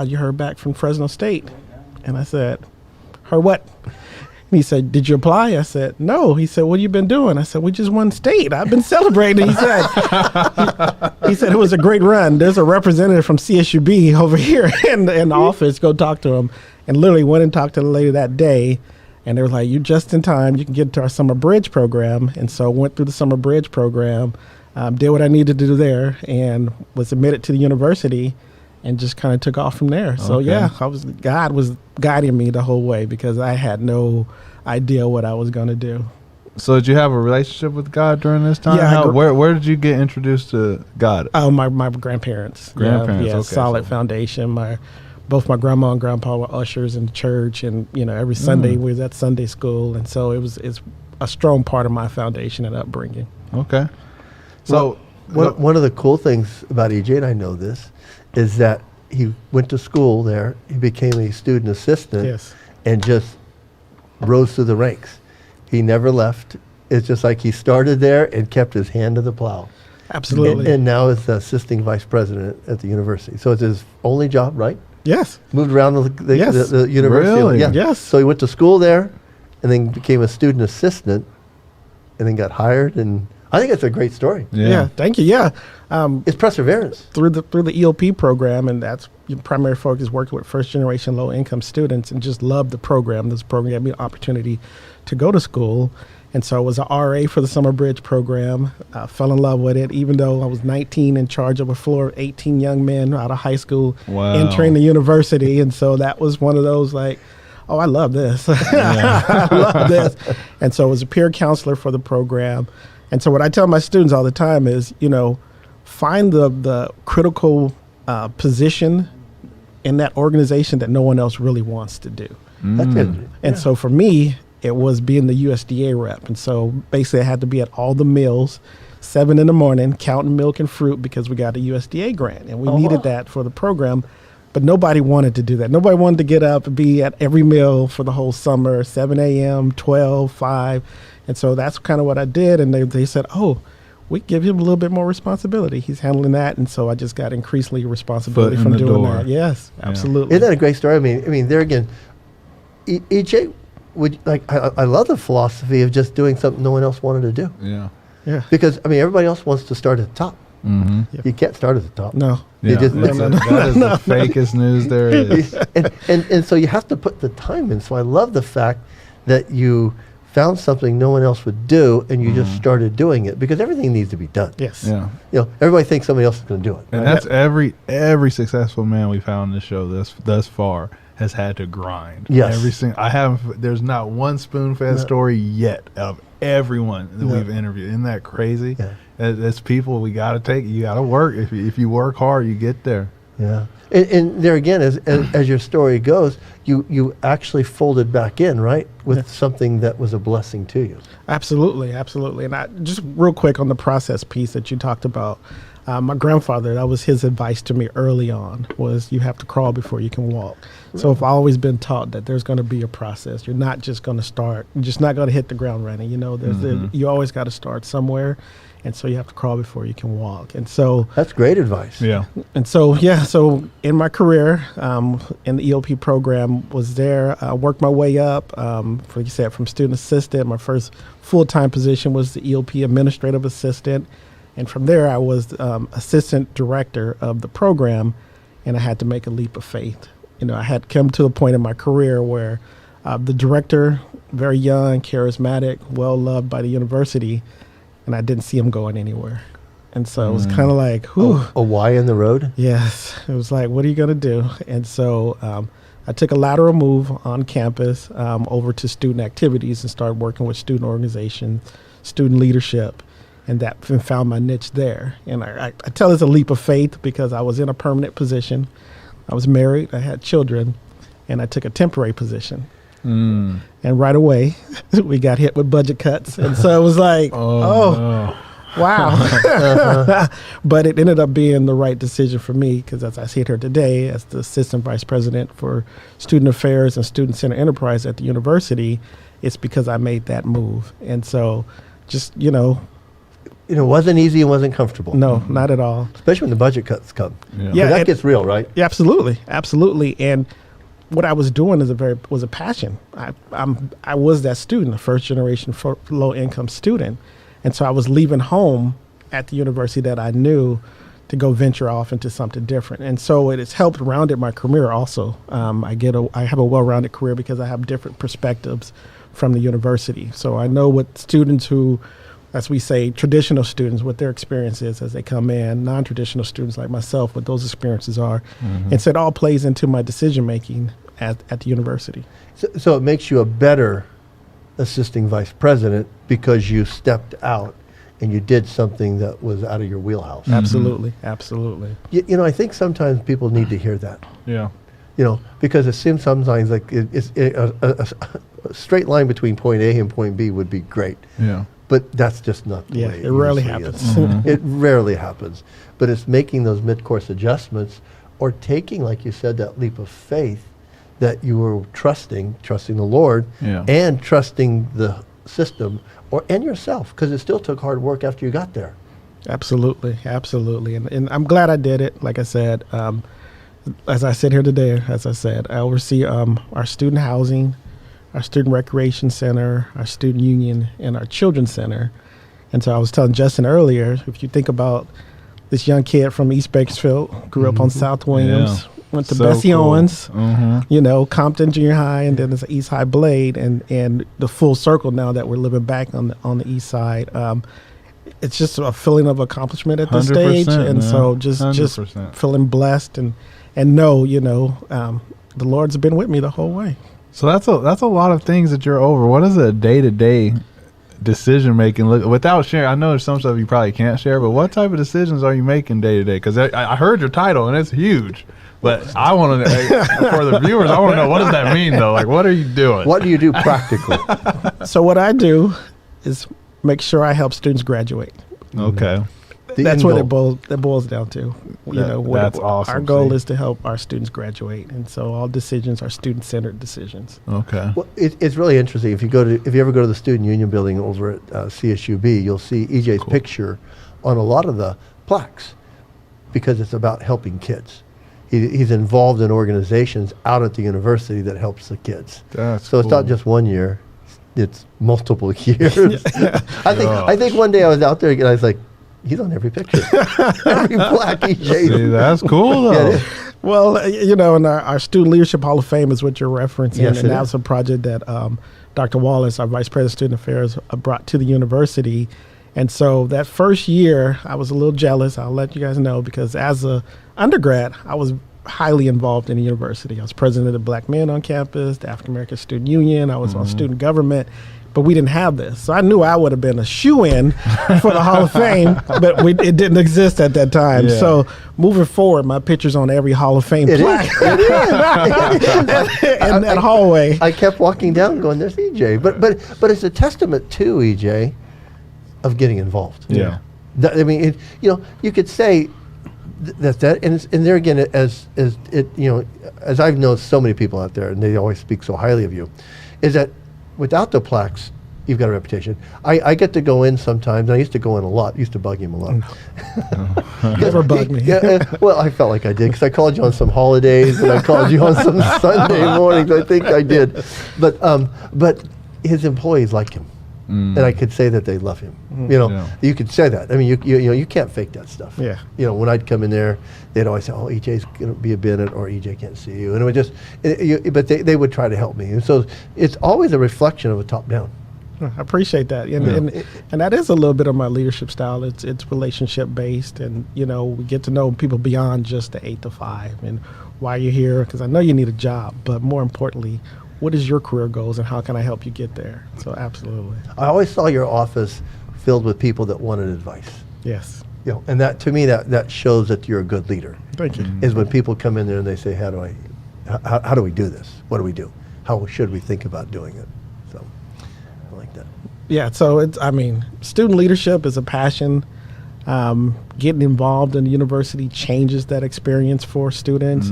You heard back from Fresno State? And I said, heard what? And he said, did you apply? I said, no. He said, what have you been doing? I said, we just won state. I've been celebrating. He said, it was a great run. There's a representative from CSUB over here in the office. Go talk to him. And literally went and talked to the lady that day. And they were like, you're just in time. You can get to our summer bridge program. And so went through the summer bridge program, did what I needed to do there, and was admitted to the university and just kind of took off from there. So yeah, God was guiding me the whole way because I had no idea what I was going to do. So did you have a relationship with God during this time? Yeah. Where did you get introduced to God? Oh, my grandparents. Grandparents, yeah, okay. Solid foundation. Both my grandma and grandpa were ushers in the church, and every Sunday we was at Sunday school, and so it's a strong part of my foundation and upbringing. Okay. So one of the cool things about EJ, and I know this, is that he went to school there. He became a student assistant, Yes. and just rose through the ranks. He never left. It's just like he started there and kept his hand to the plow. Absolutely. And now is the assisting vice president at the university. So it's his only job, right? Yes. Moved around the Yes. the university. Really? Yeah. Yes. So he went to school there and then became a student assistant and then got hired. And I think it's a great story. Yeah. Thank you. Yeah. It's perseverance. Through the ELP program, and that's your primary focus, working with first generation low income students, and just loved the program. This program gave me an opportunity to go to school. And so I was an RA for the Summer Bridge program. Fell in love with it, even though I was 19, in charge of a floor of 18 young men out of high school, entering the university. And so that was one of those like, oh, I love this. I love this. And so I was a peer counselor for the program. And so what I tell my students all the time is, find the critical position in that organization that no one else really wants to do. That's it. And so for me, it was being the USDA rep. And so basically I had to be at all the mills, 7 in the morning, counting milk and fruit because we got a USDA grant and we needed that for the program. But nobody wanted to do that. Nobody wanted to get up and be at every mill for the whole summer, 7 a.m., 12, 5. And so that's kind of what I did. And they said, oh, we give him a little bit more responsibility. He's handling that. And so I just got increasingly responsibility from doing that. Yes, absolutely. Isn't that a great story? I mean, there again, EJ, I love the philosophy of just doing something no one else wanted to do. Yeah. Because, everybody else wants to start at the top. Mm-hmm. You can't start at the top. No. You just, That is the fakest news there is. and so you have to put the time in. So I love the fact that you found something no one else would do, and you just started doing it, because everything needs to be done. Yes. Yeah. Everybody thinks somebody else is going to do it. And that's every successful man we found in this show thus far has had to grind. Yes. There's not one spoon-fed story yet of everyone that we've interviewed. Isn't that crazy? Yeah. That's people we got to take. You got to work. If you work hard, you get there. Yeah. And there again, as your story goes, you actually folded back in, right, with something that was a blessing to you. Absolutely. And just real quick on the process piece that you talked about, my grandfather, that was his advice to me early on, was you have to crawl before you can walk. Right. So I've always been taught that there's going to be a process. You're not just going to start. You're just not going to hit the ground running. You always got to start somewhere. And so you have to crawl before you can walk. And so that's great advice. Yeah. And so, so in my career, in the ELP program, was there, worked my way up, like you said, from student assistant. My first full-time position was the ELP administrative assistant. And from there, I was assistant director of the program, and I had to make a leap of faith. I had come to a point in my career where the director, very young, charismatic, well-loved by the university, and I didn't see him going anywhere. And so it was kind of like, whew. A Y in the road? Yes. It was like, what are you going to do? And so I took a lateral move on campus over to student activities and started working with student organizations, student leadership, and found my niche there. And I tell it's a leap of faith because I was in a permanent position. I was married. I had children. And I took a temporary position. And right away, we got hit with budget cuts. And so it was like, no. Wow. But it ended up being the right decision for me because as I sit here today as the assistant vice president for student affairs and student center enterprise at the university, it's because I made that move. And so just, it wasn't easy and wasn't comfortable. No, not at all. Especially when the budget cuts come. Yeah. 'Cause Yeah, that and- gets real, right? Yeah, absolutely, absolutely. And what I was doing was a passion. I was that student, a first generation low income student, and so I was leaving home at the university that I knew to go venture off into something different. And so it has helped rounded my career also. I have a well-rounded career because I have different perspectives from the university. So I know what students who, as we say, traditional students, what their experience is as they come in, non-traditional students like myself, what those experiences are. And so it all plays into my decision-making at the university. So it makes you a better assisting vice president because you stepped out and you did something that was out of your wheelhouse. Absolutely, absolutely. You know, I think sometimes people need to hear that. Yeah. You know, because it seems sometimes like a straight line between point A and point B would be great. Yeah. But that's just not the Yeah, way it rarely usually happens. is. It rarely happens. But it's making those mid-course adjustments or taking, like you said, that leap of faith that you were trusting the Lord Yeah. and trusting the system and yourself, because it still took hard work after you got there. Absolutely, absolutely. And I'm glad I did it. Like I said, as I sit here today, as I said, I oversee our student housing, our student recreation center, our student union, and our children's center. And so I was telling Justin earlier, if you think about this young kid from East Bakersfield, grew up on South Williams, went to So Bessie cool. Owens, Mhm. you know, Compton Junior High, and then it's East High Blade, and the full circle now that we're living back on the East Side. It's just a feeling of accomplishment at this stage, 100%, and man. so just 100%. feeling blessed and know, you know, the Lord's been with me the whole way. So that's a lot of things that you're over. What is a day-to-day decision making look without sharing? I know there's some stuff you probably can't share, but what type of decisions are you making day to day? Because I heard your title and it's huge, but I want to for the viewers, I want to know, what does that mean though? Like, what are you doing? What do you do practically? So what I do is make sure I help students graduate. Okay. The That's end what goal. that boils down to. That's awesome. Our goal See? is to help our students graduate, and so all decisions are student-centered decisions. Okay. Well, it's really interesting. If you ever go to the student union building over at CSUB, you'll see EJ's Cool. picture on a lot of the plaques because it's about helping kids. He's involved in organizations out at the university that helps the kids. That's So it's not cool. just 1 year; it's multiple years. I think one day I was out there and I was like, he's on every picture, every plaque EJ. See, that's cool Yeah, though. it is. Well, you know, and our Student Leadership Hall of Fame is what you're referencing, Yes, and it that's is. a project that Dr. Wallace, our Vice President of Student Affairs, brought to the university. And so that first year, I was a little jealous. I'll let you guys know, because as a undergrad, I was highly involved in the university. I was president of the Black Men on campus, the African American Student Union. I was on student government, but we didn't have this. So I knew I would have been a shoo-in for the Hall of Fame, but it didn't exist at that time. Yeah. So moving forward, my picture's on every Hall of Fame It plaque is. It is. in that hallway. I kept walking down, going, "There's EJ," but it's a testament to EJ of getting involved. Yeah. I mean, you could say that, and there again, as I've known so many people out there, and they always speak so highly of you, is that without the plaques, you've got a reputation. I get to go in sometimes. I used to go in a lot. Used to bug him a lot. Never bugged me. Well, I felt like I did because I called you on some holidays and I called you on some Sunday mornings. I think I did, but his employees like him. And I could say that they love him. Yeah. You could say that. I mean, you can't fake that stuff. Yeah. When I'd come in there, they'd always say, "Oh, EJ's going to be a Bennett," or "EJ can't see you," and it would just. But they would try to help me, and so it's always a reflection of a top down. I appreciate that, and that is a little bit of my leadership style. It's relationship based, and we get to know people beyond just the 8 to 5 and why you're here. Because I know you need a job, but more importantly, what is your career goals and how can I help you get there? So absolutely, I always saw your office filled with people that wanted advice. yes. And that to me that shows that you're a good leader. Thank you. Is when people come in there and they say, how do we do this? What do we do? How should we think about doing it? So I like that. Yeah, so student leadership is a passion. Getting involved in the university changes that experience for students.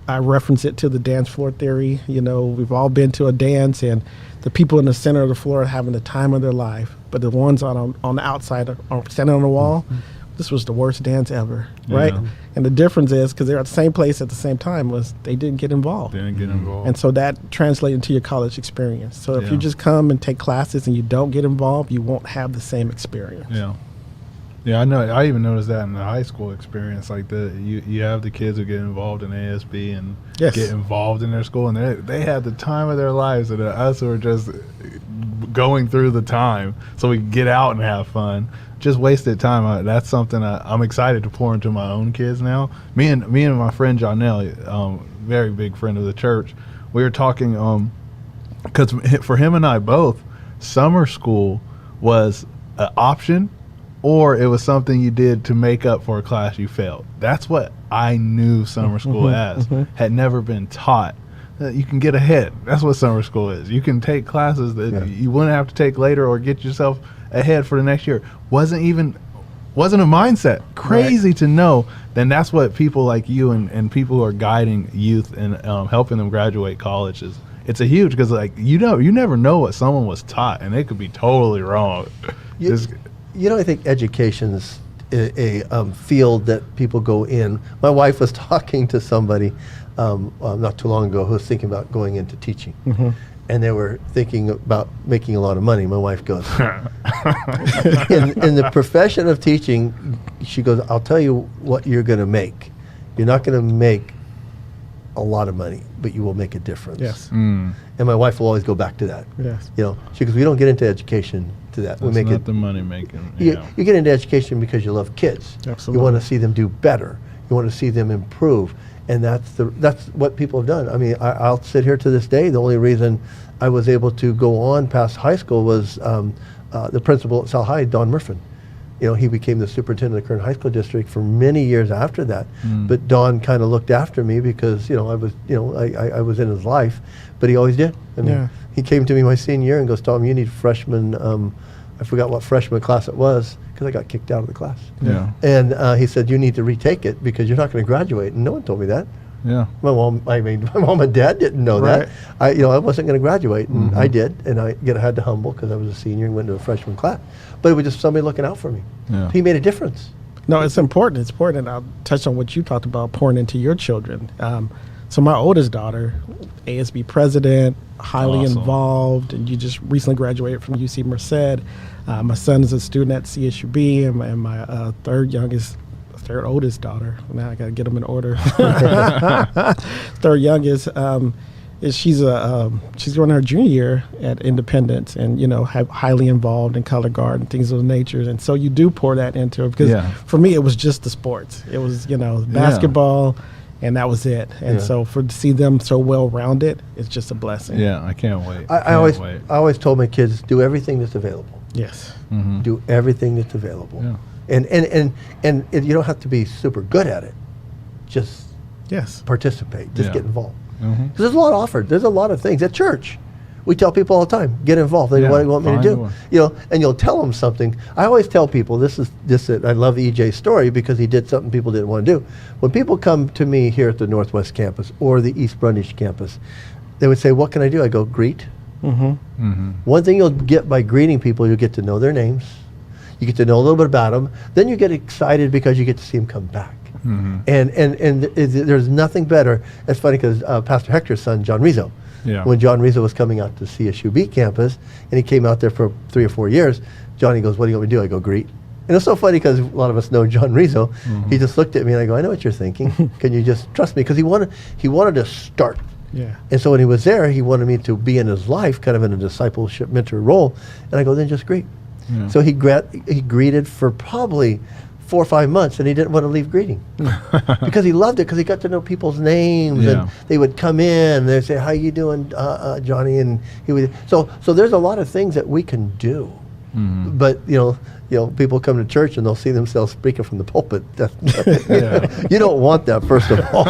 I reference it to the dance floor theory. You know, we've all been to a dance, and the people in the center of the floor are having the time of their life, but the ones on the outside are standing on the wall. This was the worst dance ever, right? Yeah. And the difference is, because they're at the same place at the same time, was they didn't get involved. Didn't get involved. And so that translates into your college experience. So if Yeah. you just come and take classes and you don't get involved, you won't have the same experience. Yeah. Yeah, I know. I even noticed that in the high school experience, like you have the kids who get involved in ASB and Yes. get involved in their school, and they had the time of their lives, and us who are just going through the time so we can get out and have fun. Just wasted time. That's something I'm excited to pour into my own kids now. Me and my friend Jonelle, very big friend of the church, we were talking because for him and I both, summer school was an option, or it was something you did to make up for a class you failed. That's what I knew summer school as. Had never been taught. You can get ahead. That's what summer school is. You can take classes that you wouldn't have to take later, or get yourself ahead for the next year. Wasn't a mindset. Crazy to know. Then that's what people like you and people who are guiding youth and helping them graduate colleges. It's a huge, because like you never know what someone was taught, and they could be totally wrong. I think education's a field that people go in. My wife was talking to somebody not too long ago who was thinking about going into teaching. And they were thinking about making a lot of money. My wife goes, in the profession of teaching, she goes, I'll tell you what you're going to make. You're not going to make a lot of money, but you will make a difference. Yes. And my wife will always go back to that. Yes. You know, she goes, we don't get into education to that. That's not the money making. You get into education because you love kids. Absolutely. You want to see them do better. You want to see them improve. And that's what people have done. I mean, I'll sit here to this day. The only reason I was able to go on past high school was the principal at Sal High, Don Murfin. You know, he became the superintendent of the current high school district for many years after that. But Don kind of looked after me because, I was in his life, but he always did. I mean, he came to me my senior year and goes, Tom, you need freshman, I forgot what freshman class it was, because I got kicked out of the class. Yeah. And he said, you need to retake it because you're not going to graduate. And no one told me that. Yeah. My mom and dad didn't know Right. that. I wasn't going to graduate, and I did, and I had to humble because I was a senior and went to a freshman class. But it was just somebody looking out for me. Yeah. He made a difference. No, it's important. It's important. I'll touch on what you talked about, pouring into your children. So my oldest daughter, ASB president, highly Awesome. involved, and you just recently graduated from UC Merced. My son is a student at CSUB, and my third oldest daughter. Now I got to get them in order. Third youngest she's going her junior year at Independence, and highly involved in color guard and things of the nature. And so you do pour that into her, because for me it was just the sports. It was basketball, and that was it. And so to see them so well rounded, it's just a blessing. Yeah, I can't wait. I always told my kids, do everything that's available. Yes. Do everything that's available. Yeah. And you don't have to be super good at it. Just participate. Just get involved. Because there's a lot offered. There's a lot of things at church. We tell people all the time, get involved. What do you want me to do? And you'll tell them something. I always tell people, I love EJ's story because he did something people didn't want to do. When people come to me here at the Northwest campus or the East Brundage campus, they would say, what can I do? I go, greet. One thing you'll get by greeting people, you'll get to know their names. You get to know a little bit about them. Then you get excited because you get to see them come back. And there's nothing better. It's funny because Pastor Hector's son, John Rizzo, when John Rizzo was coming out to CSUB campus, and he came out there for 3 or 4 years, Johnny goes, what do you want me to do? I go, greet. And it's so funny because a lot of us know John Rizzo. He just looked at me and I go, I know what you're thinking. Can you just trust me? Because he wanted to start. Yeah. And so when he was there, he wanted me to be in his life, kind of in a discipleship mentor role. And I go, then just greet. Yeah. So he greeted for probably 4 or 5 months, and he didn't want to leave greeting because he loved it, because he got to know people's names, and they would come in, they'd say, how you doing, Johnny? And he would, so there's a lot of things that we can do. But people come to church and they'll see themselves speaking from the pulpit. You don't want that, first of all.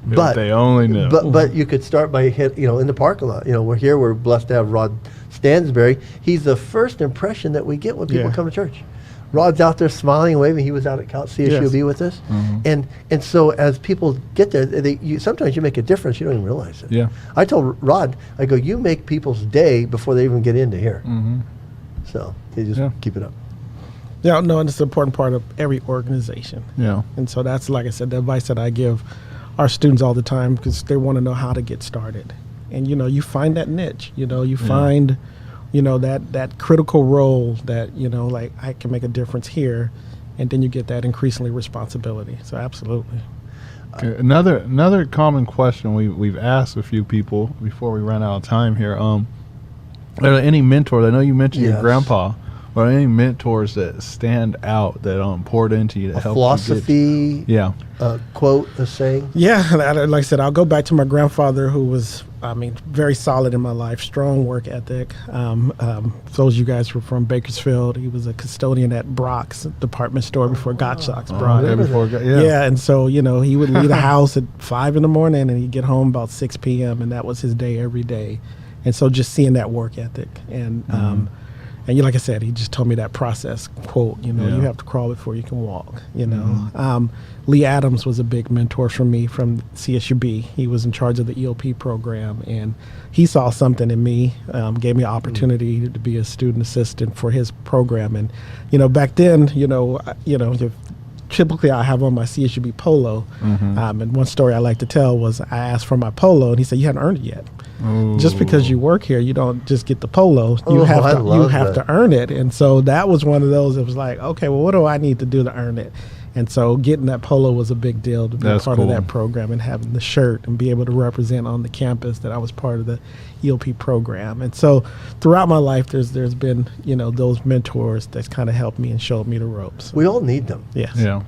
But they only knew. But you could start by in the parking lot. We're blessed to have Rod Stansberry. He's the first impression that we get when people come to church. Rod's out there smiling and waving. He was out at CSUB with us. And so as people get there, sometimes you make a difference. You don't even realize it. Yeah. I told Rod, I go, you make people's day before they even get into here. So you just keep it up. Yeah, no, and it's an important part of every organization. Yeah. And so that's, like I said, the advice that I give our students all the time, because they want to know how to get started. And, you find that niche, you find, that critical role that, like I can make a difference here. And then you get that increasingly responsibility. So absolutely. Okay. Another common question we've asked a few people before we run out of time here. Are there any mentors? I know you mentioned your grandpa. Are there any mentors that stand out that poured into you that helped philosophy? You quote, a saying? Yeah, like I said, I'll go back to my grandfather, who was, very solid in my life, strong work ethic. Those you guys were from Bakersfield. He was a custodian at Brock's department store before Gottschalk's brought it. Yeah, and so, he would leave the house at 5 a.m. and he'd get home about 6 p.m. and that was his day every day. And so just seeing that work ethic and like I said, he just told me that process quote, you have to crawl before you can walk, Lee Adams was a big mentor for me from CSUB. He was in charge of the EOP program, and he saw something in me, gave me an opportunity to be a student assistant for his program. And, back then, typically I have on my CSUB polo. And one story I like to tell was I asked for my polo, and he said, you haven't earned it yet. Ooh. Just because you work here, you don't just get the polo. You have to earn it. And so that was one of those. It was like, okay, well, what do I need to do to earn it? And so getting that polo was a big deal to be part of that program, and having the shirt and be able to represent on the campus that I was part of the EOP program. And so throughout my life, there's been, those mentors that's kind of helped me and showed me the ropes. We all need them. Yes. Yeah.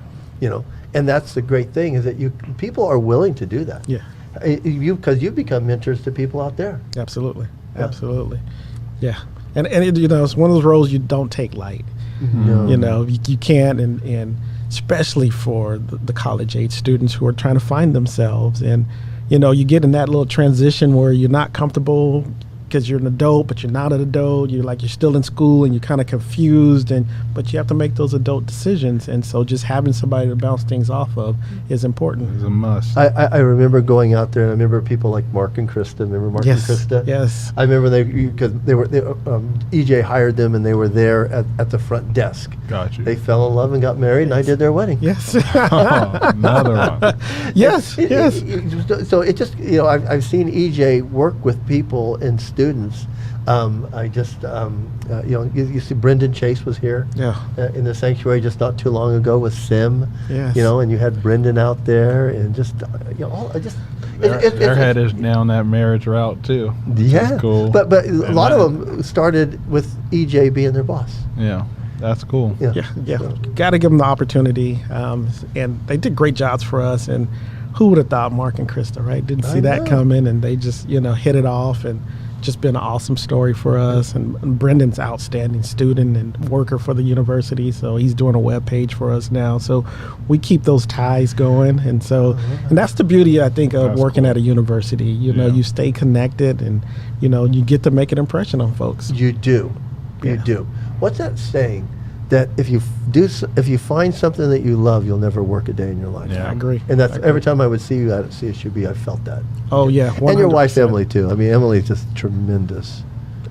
And that's the great thing, is that people are willing to do that. Yeah. Because you've become mentors to people out there. Absolutely. Absolutely. Yeah. And it's one of those roles you don't take light. No. You can't, and especially for the college age students who are trying to find themselves. And, you get in that little transition where you're not comfortable because you're an adult, but you're not an adult. You're still in school and you're kind of confused, but you have to make those adult decisions. And so just having somebody to bounce things off of is important. It's a must. I remember going out there, and I remember people like Mark and Krista. Remember Mark and Krista? Yes. I remember because EJ hired them, and they were there at the front desk. Got you. They fell in love and got married, and I did their wedding. Yes. Another one. Yes. So it just, I've seen EJ work with people and students. I just, you see Brendan Chase was here in the sanctuary just not too long ago with Sim. Yes. And you had Brendan out there, and Their head is down that marriage route too. Yeah. Cool. But a lot of them started with EJ being their boss. Yeah. That's cool. Yeah. Got to give them the opportunity. And they did great jobs for us. And who would have thought Mark and Krista, right? Didn't see that coming, and they just, hit it off, and just been an awesome story for us. And Brendan's outstanding student and worker for the university, so he's doing a web page for us now. So we keep those ties going, and so and that's the beauty, I think, of working at a university. You stay connected, and you get to make an impression on folks. You do. What's that saying? That if you find something that you love, you'll never work a day in your life. Yeah, I agree. And that's every time I would see you at CSUB, I felt that. Oh yeah, 100%. And your wife Emily too. I mean, Emily's just tremendous.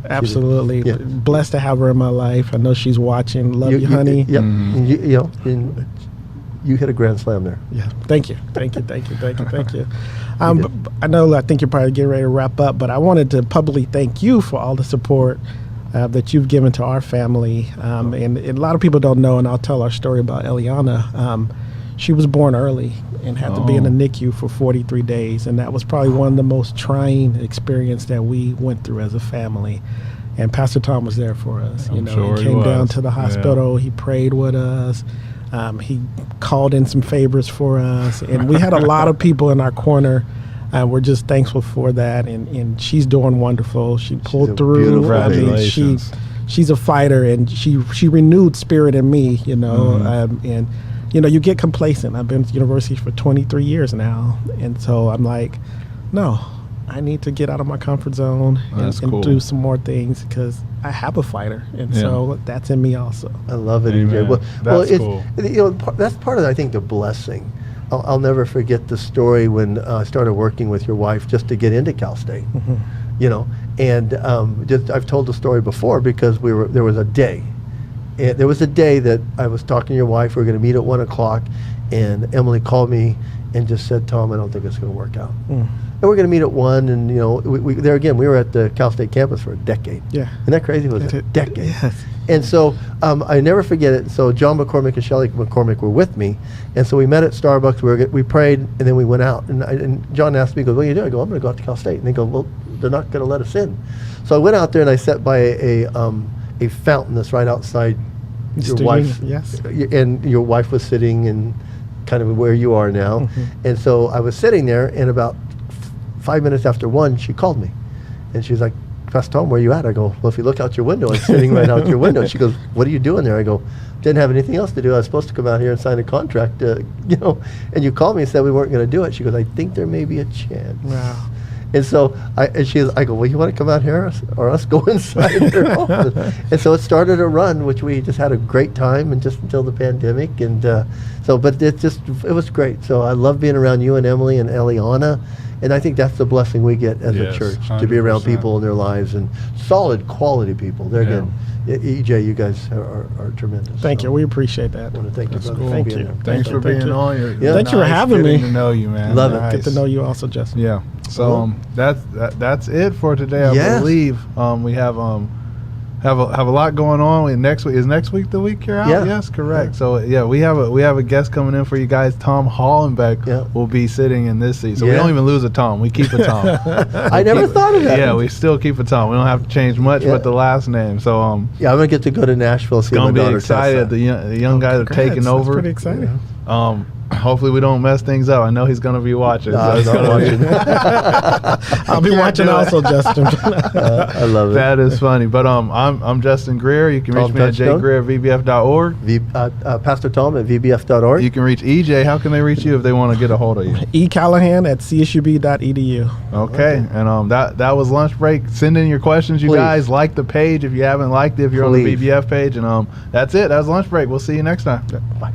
Absolutely, blessed to have her in my life. I know she's watching. Love you, honey. Yep. And you hit a grand slam there. Yeah. Thank you. I know. I think you're probably getting ready to wrap up, but I wanted to publicly thank you for all the support that you've given to our family. And a lot of people don't know, and I'll tell our story about Eliana. She was born early and had to be in the NICU for 43 days. And that was probably one of the most trying experiences that we went through as a family. And Pastor Tom was there for us. He came down to the hospital. He prayed with us. He called in some favors for us. And we had a lot of people in our corner. We're just thankful for that, and she's doing wonderful. She pulled through. I mean, she's a fighter, and she renewed spirit in me, and you get complacent. I've been to university for 23 years now, and so I'm like, no, I need to get out of my comfort zone That's and cool. do some more things because I have a fighter, and so that's in me also. I love it, Amen. EJ. Well, That's it's, cool. that's part of, I think, the blessing. I'll never forget the story when I started working with your wife just to get into Cal State. You know, and I've told the story before because there was a day. There was a day that I was talking to your wife. We were going to meet at 1 o'clock, and Emily called me and just said, "Tom, I don't think it's going to work out." And we're going to meet at 1, and you know, we were at the Cal State campus for a decade. Yeah. Isn't that crazy? It was a decade. Yes. And so I never forget it. So John McCormick and Shelley McCormick were with me, and so we met at Starbucks. We prayed, and then we went out. And John asked me, "He goes, what are you doing?" I go, "I'm going to go out to Cal State." And they go, "Well, they're not going to let us in." So I went out there and I sat by a fountain that's right outside your wife. Yes. And your wife was sitting in kind of where you are now. And so I was sitting there, and about 5 minutes after 1, she called me, and she's like, "Pastor Tom, where you at?" I go, "Well, if you look out your window, I'm sitting right out your window." She goes, "What are you doing there?" I go, "Didn't have anything else to do. I was supposed to come out here and sign a contract, you know, and you called me and said we weren't going to do it." She goes, "I think there may be a chance." Wow. And so I go, "Well, you want to come out here or us go inside your office?" And so it started a run, which we just had a great time, and just until the pandemic. And but it was great. So I love being around you and Emily and Eliana. And I think that's the blessing we get as Yes, a church, to be around 100%. people in their lives, and solid quality people. They're good. EJ, you guys are tremendous. Thank So you. We appreciate that. I want to thank you, That's brother, cool. for Thank being you. there. Thanks for Thank being you. on. Yeah. Thanks for having Getting me. to know you, man. Love it. Nice. Get to know you also, Justin. Yeah. So Cool. that's it for today. I Yes. believe we have a lot going on. Next week is next week the week you're out. Yeah. Yes, correct. Yeah. So yeah, we have a guest coming in for you guys. Tom Hollenbeck Yeah. will be sitting in this seat. So we Yeah. don't even lose a Tom. We keep a Tom. I never thought of that. Yeah, we still keep a Tom. We don't have to change much Yeah. with the last name. So Yeah, I'm gonna get to go to Nashville. See gonna my be daughter excited. Tessa. The young guys are Congrats. taking That's over. pretty exciting. Hopefully we don't mess things up. I know he's gonna be watching. No, so I'm it's not gonna be- watching. I'll be Can't watching do it. also, Justin. I love it. That is funny. But I'm Justin Greer. You can reach Tom me at Touchstone. jgreer@vbf.org. Pastor Tom at vbf.org. You can reach EJ. How can they reach you if they want to get a hold of you? Callahan at csub.edu. Okay. And that was lunch break. Send in your questions, you Please. guys. Like the page if you haven't liked it. If you're on the Please. VBF page, and that's it. That was lunch break. We'll see you next time. Bye.